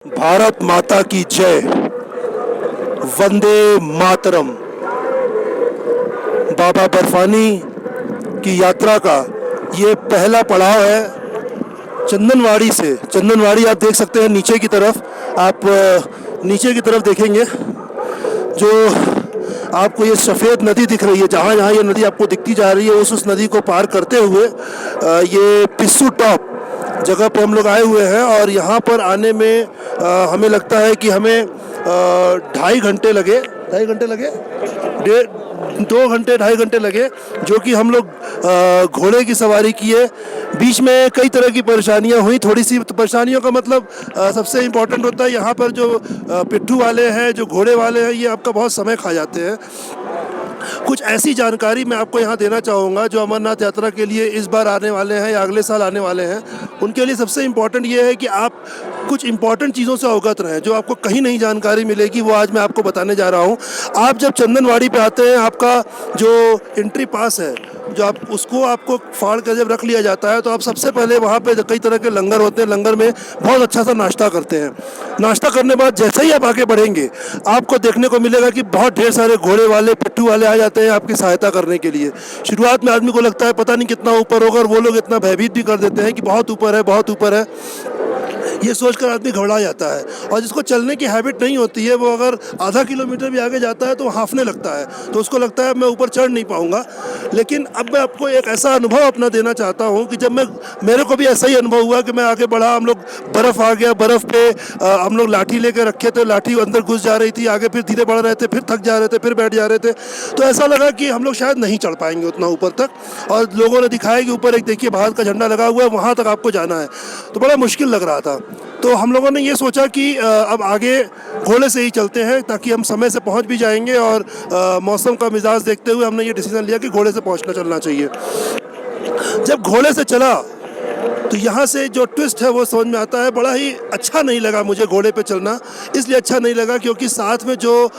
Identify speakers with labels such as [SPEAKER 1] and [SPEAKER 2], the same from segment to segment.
[SPEAKER 1] भारत माता की जय, वंदे मातरम। बाबा बर्फानी की यात्रा का ये पहला पड़ाव है चंदनवाड़ी से। चंदनवाड़ी आप देख सकते हैं नीचे की तरफ, आप नीचे की तरफ देखेंगे जो आपको ये सफ़ेद नदी दिख रही है। जहाँ जहाँ ये नदी आपको दिखती जा रही है उस नदी को पार करते हुए ये पिस्सू टॉप जगह पे हम लोग आए हुए हैं। और यहाँ पर आने में हमें लगता है कि हमें 2.5 घंटे लगे, 2-2.5 घंटे लगे, जो कि हम लोग घोड़े की सवारी किए। बीच में कई तरह की परेशानियां हुई। थोड़ी सी परेशानियों का मतलब सबसे इम्पोर्टेंट होता है यहाँ पर जो पिट्ठू वाले हैं, जो घोड़े वाले हैं, ये आपका बहुत समय खा जाते हैं। कुछ ऐसी जानकारी मैं आपको यहाँ देना चाहूँगा जो अमरनाथ यात्रा के लिए इस बार आने वाले हैं या अगले साल आने वाले हैं, उनके लिए सबसे इम्पॉर्टेंट ये है कि आप कुछ इम्पॉर्टेंट चीज़ों से अवगत रहें जो आपको कहीं नहीं जानकारी मिलेगी, वो आज मैं आपको बताने जा रहा हूँ। आप जब चंदनवाड़ी पे आते हैं, आपका जो एंट्री पास है, जो आप उसको आपको फाड़ कर जब रख लिया जाता है, तो आप सबसे पहले वहाँ पे कई तरह के लंगर होते हैं, लंगर में बहुत अच्छा सा नाश्ता करते हैं। नाश्ता करने के बाद जैसे ही आप आगे बढ़ेंगे, आपको देखने को मिलेगा कि बहुत ढेर सारे घोड़े वाले, पिट्ठू वाले आ जाते हैं आपकी सहायता करने के लिए। शुरुआत में आदमी को लगता है पता नहीं कितना ऊपर होगा, और वो लोग इतना भयभीत भी कर देते हैं कि बहुत ऊपर है, बहुत ऊपर है। ये सोचकर आदमी घबरा जाता है। और जिसको चलने की हैबिट नहीं होती है, वो अगर आधा किलोमीटर भी आगे जाता है तो हाँफने लगता है, तो उसको लगता है मैं ऊपर चढ़ नहीं पाऊंगा। लेकिन अब मैं आपको एक ऐसा अनुभव अपना देना चाहता हूँ कि जब मेरे को भी ऐसा ही अनुभव हुआ कि मैं आगे बढ़ा, हम लोग बर्फ़ आ गया, बर्फ़ पे हम लोग लाठी लेके रखे थे, लाठी अंदर घुस जा रही थी, आगे फिर धीरे बढ़ रहे थे, फिर थक जा रहे थे, फिर बैठ जा रहे थे। तो ऐसा लगा कि हम लोग शायद नहीं चढ़ पाएंगे उतना ऊपर तक। और लोगों ने दिखाया कि ऊपर एक देखिए भारत का झंडा लगा हुआ है, वहाँ तक आपको जाना है। तो बड़ा मुश्किल लग रहा था। तो हम लोगों ने ये सोचा कि अब आगे घोड़े से ही चलते हैं, ताकि हम समय से पहुंच भी जाएंगे। और मौसम का मिजाज देखते हुए हमने ये डिसीजन लिया कि घोड़े से पहुंचना चलना चाहिए। जब घोड़े से चला तो यहाँ से जो ट्विस्ट है वो समझ में आता है। बड़ा ही अच्छा नहीं लगा मुझे घोड़े पे चलना। इसलिए अच्छा नहीं लगा क्योंकि साथ में जो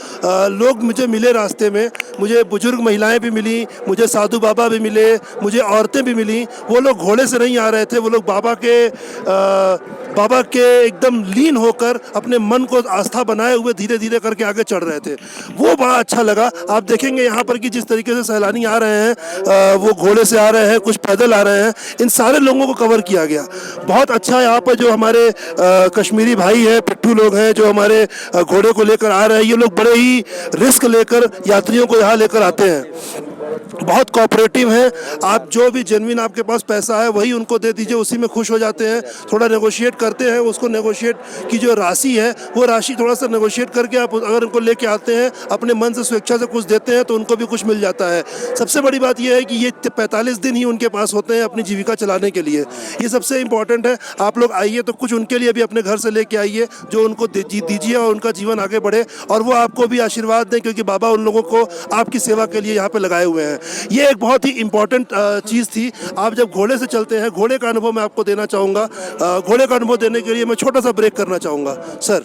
[SPEAKER 1] लोग मुझे मिले रास्ते में, मुझे बुजुर्ग महिलाएं भी मिली, मुझे साधु बाबा भी मिले, मुझे औरतें भी मिली। वो लोग घोड़े से नहीं आ रहे थे, वो लोग बाबा के एकदम लीन होकर अपने मन को आस्था बनाए हुए धीरे धीरे करके आगे चढ़ रहे थे। वो बड़ा अच्छा लगा। आप देखेंगे यहाँ पर कि जिस तरीके से सैलानी आ रहे हैं, वो घोड़े से आ रहे हैं, कुछ पैदल आ रहे हैं, इन सारे लोगों को कवर किया गया। बहुत अच्छा यहाँ पर जो हमारे कश्मीरी भाई हैं, पिट्ठू लोग हैं, जो हमारे घोड़े को लेकर आ रहे हैं, ये लोग बड़े ही रिस्क लेकर यात्रियों को यहाँ लेकर आते हैं। बहुत कोऑपरेटिव हैं। आप जो भी जेन्युइन आपके पास पैसा है वही उनको दे दीजिए, उसी में खुश हो जाते हैं। थोड़ा नेगोशिएट करते हैं, उसको नेगोशिएट की जो राशि है वो राशि थोड़ा सा नेगोशिएट करके आप अगर उनको लेके आते हैं, अपने मन से स्वेच्छा से कुछ देते हैं, तो उनको भी कुछ मिल जाता है। सबसे बड़ी बात यह है कि ये 45 दिन ही उनके पास होते हैं अपनी जीविका चलाने के लिए। ये सबसे इंपॉर्टेंट है। आप लोग आइए तो कुछ उनके लिए भी अपने घर से लेके आइए, जो उनको दीजिए और उनका जीवन आगे बढ़े, और वो आपको भी आशीर्वाद दें, क्योंकि बाबा उन लोगों को आपकी सेवा के लिए यहाँ पे लगाए हुए हैं। ये एक बहुत ही इम्पॉर्टेंट चीज़ थी। आप जब घोड़े से चलते हैं, घोड़े का अनुभव मैं आपको देना चाहूँगा। घोड़े का अनुभव देने के लिए मैं छोटा सा ब्रेक करना चाहूँगा सर।